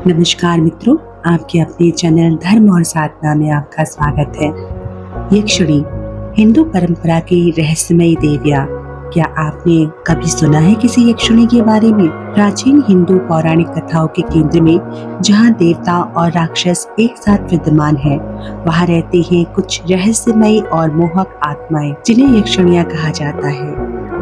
नमस्कार मित्रों, आपके अपने चैनल धर्म और साधना में आपका स्वागत है। यक्षिणी हिंदू परंपरा की रहस्यमयी देवियाँ। क्या आपने कभी सुना है किसी यक्षिणी के बारे में? प्राचीन हिंदू पौराणिक कथाओं के केंद्र में जहाँ देवता और राक्षस एक साथ विद्यमान हैं, वहाँ रहती हैं कुछ रहस्यमयी और मोहक आत्माएं, जिन्हें यक्षिणियाँ कहा जाता है।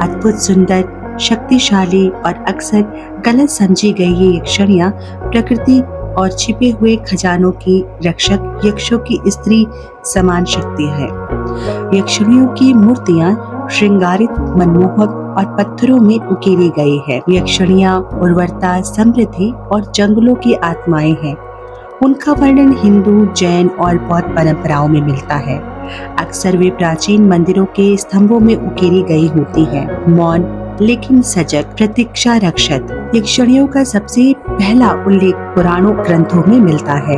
अद्भुत, सुंदर, शक्तिशाली और अक्सर गलत समझी गई ये यक्षिणियाँ प्रकृति और छिपे हुए खजानों की रक्षक, यक्षों की स्त्री समान शक्ति है। यक्षिणियों की मूर्तियाँ श्रृंगारित, मनमोहक और पत्थरों में उकेरी गई है। यक्षिणियाँ उर्वरता, समृद्धि और जंगलों की आत्माएं हैं। उनका वर्णन हिंदू, जैन और बौद्ध परंपराओं में मिलता है। अक्सर वे प्राचीन मंदिरों के स्तंभों में उकेरी गई होती हैं। मौन लेकिन सजग, प्रतीक्षा रक्षक यक्षिणियों का सबसे पहला उल्लेख पुराणों ग्रंथों में मिलता है।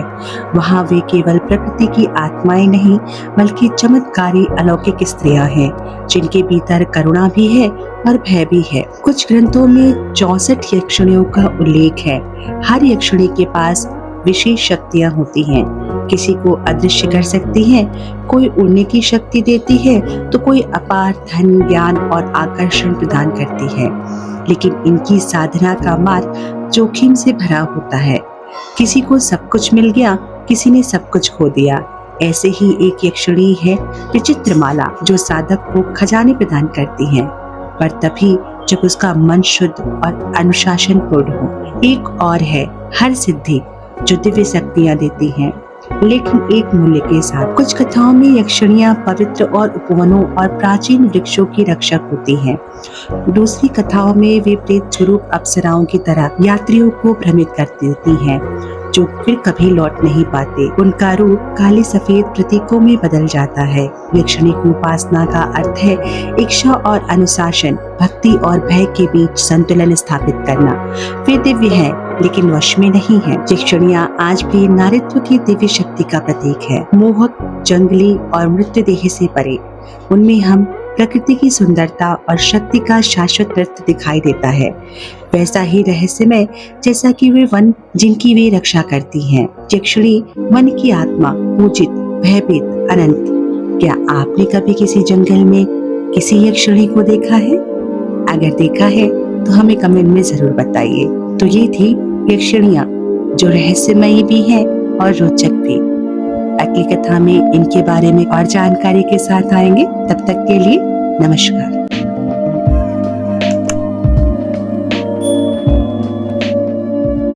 वहाँ वे केवल प्रकृति की आत्माएं नहीं, बल्कि चमत्कारी अलौकिक स्त्रियां हैं, जिनके भीतर करुणा भी है और भय भी है। कुछ ग्रंथों में 64 यक्षिणियों का उल्लेख है। हर यक्षिणी के पास विशेष शक्तियां होती हैं। किसी को अदृश्य कर सकती है, कोई उड़ने की शक्ति देती है, तो कोई अपार धन, ज्ञान और आकर्षण प्रदान करती है। लेकिन इनकी साधना का मार्ग जोखिम से भरा होता है। किसी को सब कुछ मिल गया, किसी ने सब कुछ खो दिया। ऐसे ही एक यक्षिणी है विचित्रमाला, जो साधक को खजाने प्रदान करती है, पर तभी जब उसका मन शुद्ध और अनुशासन पूर्ण हो। एक और है हर सिद्धि, जो दिव्य शक्तियाँ देती हैं, लेकिन एक मूल्य के साथ। कुछ कथाओं में यक्षिणियाँ पवित्र और उपवनों और प्राचीन वृक्षों की रक्षक होती हैं। दूसरी कथाओं में वे प्रेत स्वरूप अप्सराओं की तरह यात्रियों को भ्रमित कर देती हैं, जो फिर कभी लौट नहीं पाते। उनका रूप काले सफेद प्रतीकों में बदल जाता है। यक्षिणी की उपासना का अर्थ है इच्छा और अनुशासन, भक्ति और भय के बीच संतुलन स्थापित करना। वे दिव्य हैं, लेकिन वश में नहीं है। यक्षिणियाँ आज भी नारीत्व की दिव्य शक्ति का प्रतीक है। मोहक, जंगली और मृत्युदेह से परे, उनमें हम प्रकृति की सुंदरता और शक्ति का शाश्वत नृत्य दिखाई देता है। वैसा ही रहस्यमय जैसा कि वे वन जिनकी वे रक्षा करती हैं। यक्षिणी वन की आत्मा, पूजित, भयभीत, अनंत। क्या आपने कभी किसी जंगल में किसी यक्षिणी को देखा है? अगर देखा है तो हमें कमेंट में जरूर बताइए। तो ये थी यक्षिणियाँ, जो रहस्यमयी भी है और रोचक भी। अगली कथा में इनके बारे में और जानकारी के साथ आएंगे। तब तक के लिए नमस्कार।